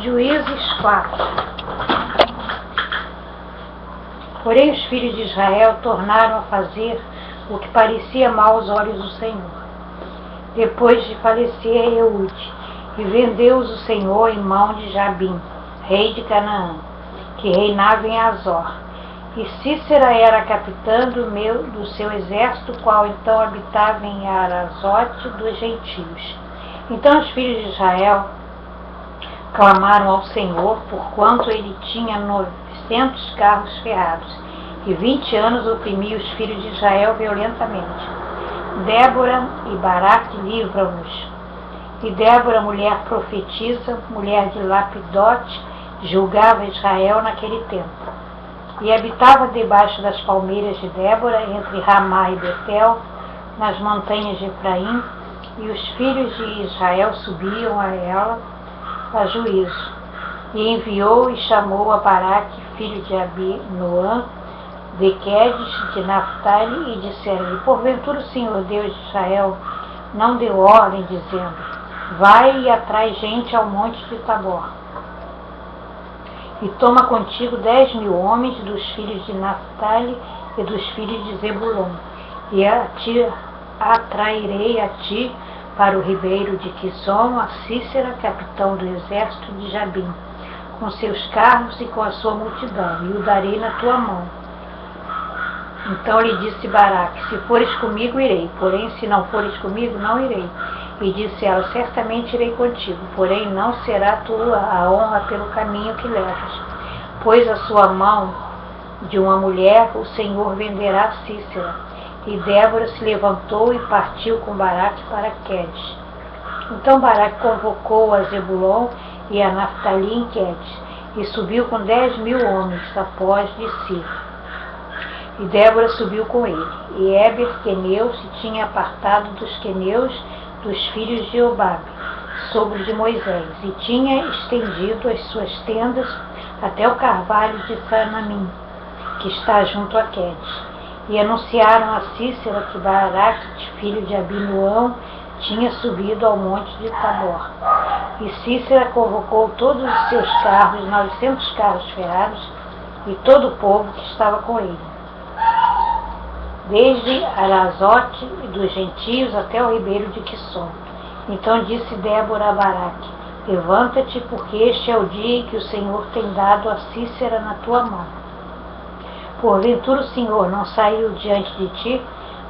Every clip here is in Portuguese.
Juízes 4. Porém os filhos de Israel tornaram a fazer o que parecia mal aos olhos do Senhor. Depois de falecer Eude, e vendeu-os o Senhor em mão de Jabim, rei de Canaã, que reinava em Azor. E Cícera era capitã do seu exército, qual então habitava em Arazote dos gentios. Então os filhos de Israel clamaram ao Senhor, porquanto ele tinha 900 carros ferrados, e 20 anos oprimia os filhos de Israel violentamente. Débora e Baraque livram-nos. E Débora, mulher profetisa, mulher de Lapidote, julgava Israel naquele tempo. E habitava debaixo das palmeiras de Débora, entre Ramá e Betel, nas montanhas de Efraim, e os filhos de Israel subiam a ela a juízo. E enviou e chamou a Baraque, filho de Abinoam, de Quedes, de Naphtali, e disseram-lhe: porventura o Senhor Deus de Israel não deu ordem, dizendo: vai e atrai gente ao monte de Tabor, e toma contigo 10.000 homens dos filhos de Naphtali e dos filhos de Zebulon, e atrairei a ti para o ribeiro de Quizon a Cícera, capitão do exército de Jabim, com seus carros e com a sua multidão, e o darei na tua mão. Então lhe disse Baraque: se fores comigo, irei, porém se não fores comigo, não irei. E disse ela: certamente irei contigo, porém não será tua a honra pelo caminho que levas, pois a sua mão de uma mulher o Senhor venderá a Cícera. E Débora se levantou e partiu com Baraque para Quedes. Então Baraque convocou a Zebulon e a Naphtali em Quedes, e subiu com 10.000 homens após de si. E Débora subiu com ele. E Éber, queneu, se tinha apartado dos queneus dos filhos de Obabe, sogro de Moisés, e tinha estendido as suas tendas até o carvalho de Sanamim, que está junto a Quedes. E anunciaram a Cícera que Baraque, filho de Abinoam, tinha subido ao monte de Tabor. E Cícera convocou todos os seus carros, 900 carros ferrados, e todo o povo que estava com ele, desde Arazote dos gentios até o ribeiro de Quizon. Então disse Débora a Baraque: levanta-te, porque este é o dia em que o Senhor tem dado a Cícera na tua mão. Porventura o Senhor não saiu diante de ti?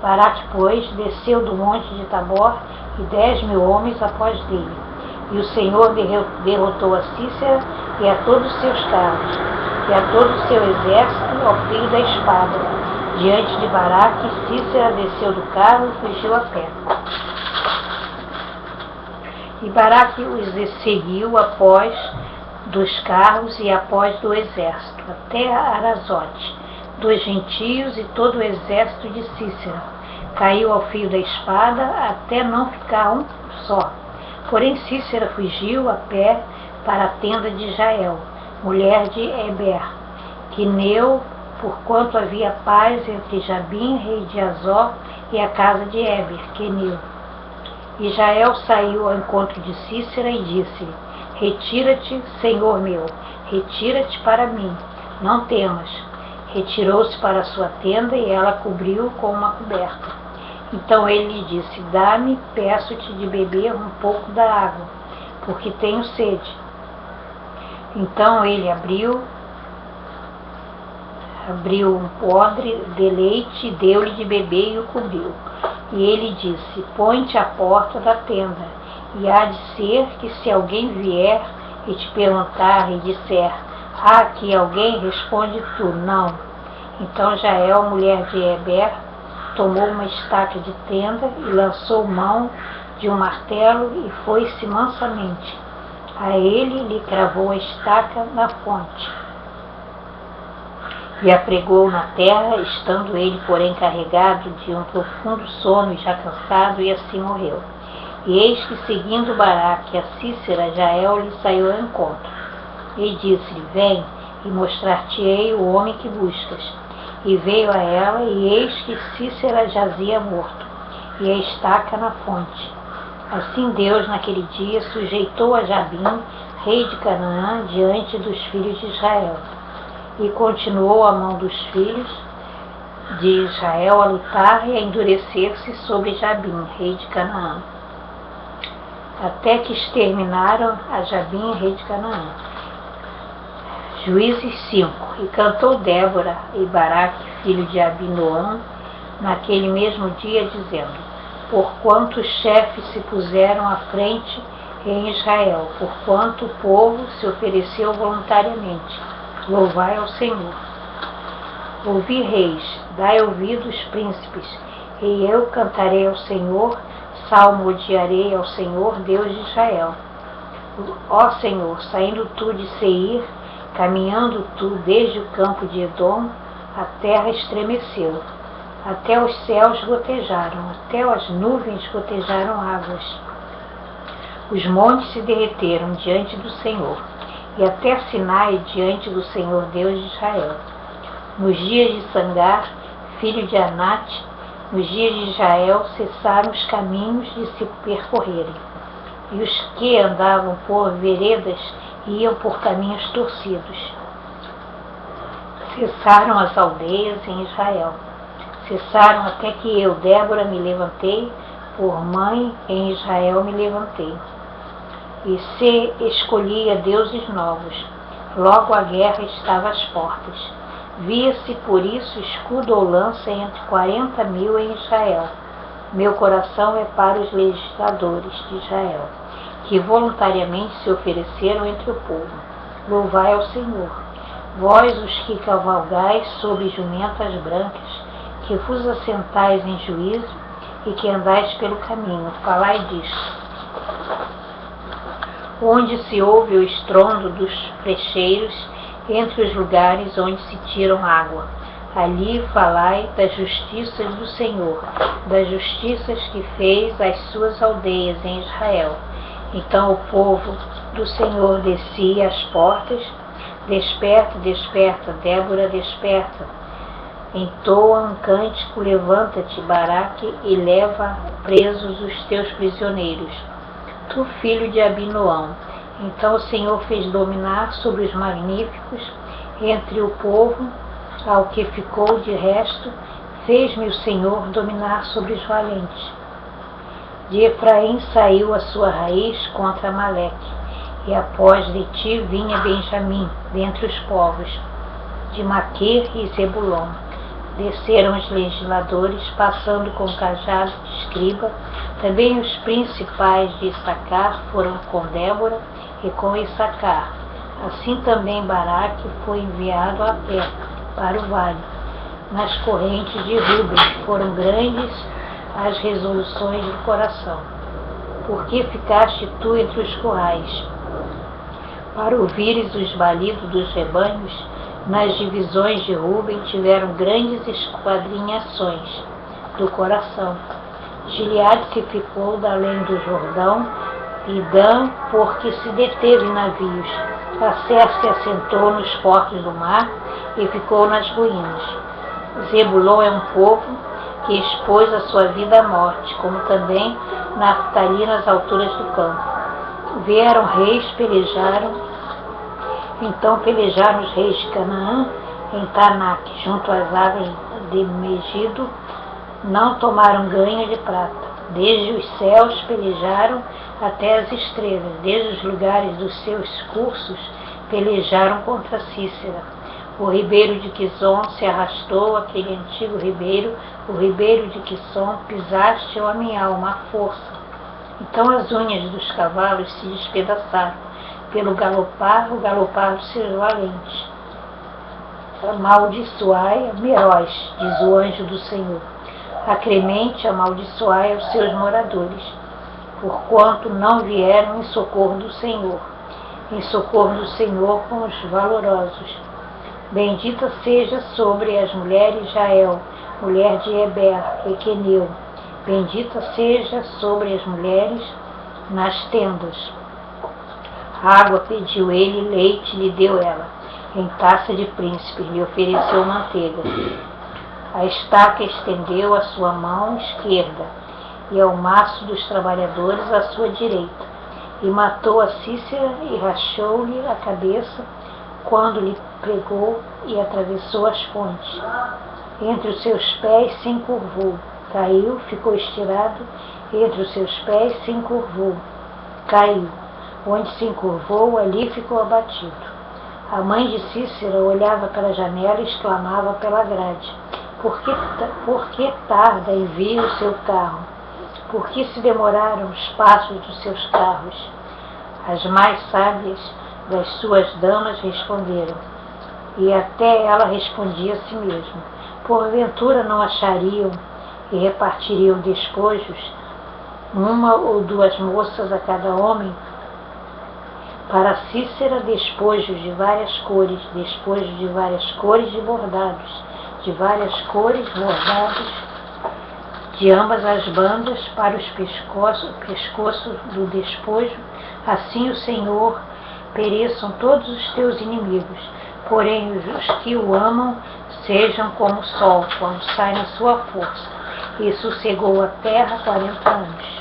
Baraque, pois, desceu do monte de Tabor, e 10.000 homens após dele. E o Senhor derrotou a Cícera e a todos os seus carros, e a todo o seu exército ao fio da espada. Diante de Baraque, Cícera desceu do carro e fugiu a pé. E Baraque os seguiu após dos carros e após do exército, até Arazote dos gentios, e todo o exército de Cícera caiu ao fio da espada, até não ficar um só. Porém Cícera fugiu a pé para a tenda de Jael, mulher de Eber, queneu, porquanto havia paz entre Jabim, rei de Azor, e a casa de Eber, queneu. E Jael saiu ao encontro de Cícera e disse-lhe: retira-te, senhor meu, retira-te para mim, não temas. Retirou-se para a sua tenda, e ela cobriu com uma coberta. Então ele lhe disse: dá-me, peço-te de beber um pouco da água, porque tenho sede. Então ele abriu um odre de leite, deu-lhe de beber e o cobriu. E ele disse: põe-te à porta da tenda, e há de ser que, se alguém vier e te perguntar e disser: há aqui alguém? Responde tu: não. Então Jael, mulher de Eber, tomou uma estaca de tenda e lançou mão de um martelo e foi-se mansamente. A ele lhe cravou a estaca na fonte e a pregou na terra, estando ele, porém, carregado de um profundo sono e já cansado, e assim morreu. E eis que, seguindo Baraque a Cícera, Jael lhe saiu ao encontro, e disse-lhe: vem, e mostrar-te-ei o homem que buscas. E veio a ela, e eis que Cícera jazia morto, e a estaca na fonte. Assim Deus, naquele dia, sujeitou a Jabim, rei de Canaã, diante dos filhos de Israel. E continuou a mão dos filhos de Israel a lutar e a endurecer-se sobre Jabim, rei de Canaã, até que exterminaram a Jabim, rei de Canaã. Juízes 5. E cantou Débora e Baraque, filho de Abinoam, naquele mesmo dia, dizendo: porquanto os chefes se puseram à frente em Israel, porquanto o povo se ofereceu voluntariamente, louvai ao Senhor. Ouvi, reis, dai ouvidos, príncipes, e eu cantarei ao Senhor, salmodiarei ao Senhor, Deus de Israel. Ó Senhor, saindo tu de Seir, caminhando tu desde o campo de Edom, a terra estremeceu, até os céus gotejaram, até as nuvens gotejaram águas. Os montes se derreteram diante do Senhor, e até Sinai diante do Senhor Deus de Israel. Nos dias de Sangar, filho de Anate, nos dias de Israel, cessaram os caminhos de se percorrerem, e os que andavam por veredas iam por caminhos torcidos. Cessaram as aldeias em Israel. Cessaram até que eu, Débora, me levantei, por mãe em Israel me levantei. E se escolhia deuses novos, logo a guerra estava às portas. Via-se por isso escudo ou lança entre 40.000 em Israel. Meu coração é para os legisladores de Israel, que voluntariamente se ofereceram entre o povo. Louvai ao Senhor, vós os que cavalgais sobre jumentas brancas, que vos assentais em juízo e que andais pelo caminho, falai disto. Onde se ouve o estrondo dos frecheiros, entre os lugares onde se tiram água, ali falai das justiças do Senhor, das justiças que fez às suas aldeias em Israel. Então o povo do Senhor descia às portas. Desperta, desperta, Débora, desperta. Entoa um cântico, levanta-te, Baraque, e leva presos os teus prisioneiros. Tu, filho de Abinoam. Então o Senhor fez dominar sobre os magníficos entre o povo, ao que ficou de resto, fez-me o Senhor dominar sobre os valentes. De Efraim saiu a sua raiz contra Amaleque, e após de ti vinha Benjamim, dentre os povos, de Maquir e Zebulon. Desceram os legisladores, passando com cajado de escriba. Também os principais de Issacar foram com Débora e com Issacar. Assim também Baraque foi enviado a pé para o vale. Nas correntes de Ruben foram grandes as resoluções do coração. Por que ficaste tu entre os currais? Para ouvires os balidos dos rebanhos, nas divisões de Ruben tiveram grandes esquadrinhações do coração. Gileade se ficou da além do Jordão, e Dan, porque se deteve em navios. Asser se assentou nos portos do mar e ficou nas ruínas. Zebulon é um povo que expôs a sua vida à morte, como também Naftali nas alturas do campo. Vieram reis, pelejaram. Então pelejaram os reis de Canaã em Tanak, junto às águas de Megido, não tomaram ganho de prata. Desde os céus pelejaram até as estrelas, desde os lugares dos seus cursos pelejaram contra Cícera. O ribeiro de Quizon se arrastou, aquele antigo ribeiro, o ribeiro de Quizon, pisaste-o a minha alma, à força. Então as unhas dos cavalos se despedaçaram, pelo galopar, o galopar dos seus valentes. Amaldiçoai a Meróis, diz o anjo do Senhor. Acremente amaldiçoai aos seus moradores, porquanto não vieram em socorro do Senhor com os valorosos. Bendita seja sobre as mulheres Jael, mulher de Eber, Equeneu. Bendita seja sobre as mulheres nas tendas. Água pediu ele, leite lhe deu ela. Em taça de príncipe lhe ofereceu manteiga. A estaca estendeu a sua mão esquerda, e ao maço dos trabalhadores à sua direita. E matou a Cícera e rachou-lhe a cabeça quando lhe pregou e atravessou as fontes. Entre os seus pés se encurvou, caiu, ficou estirado, entre os seus pés se encurvou, caiu. Onde se encurvou, ali ficou abatido. A mãe de Cícera olhava pela janela e exclamava pela grade: Por que tarda em vir o seu carro? Por que se demoraram os passos dos seus carros? As mais sábias das suas damas responderam, e até ela respondia a si mesma: Porventura não achariam e repartiriam despojos, uma ou duas moças a cada homem? Para Cícera, despojos de várias cores de bordados, de várias cores bordados de ambas as bandas para os pescoços do despojo. Assim o Senhor pereçam todos os teus inimigos, porém os que o amam sejam como o sol quando sai na sua força. E sossegou a terra 40 anos.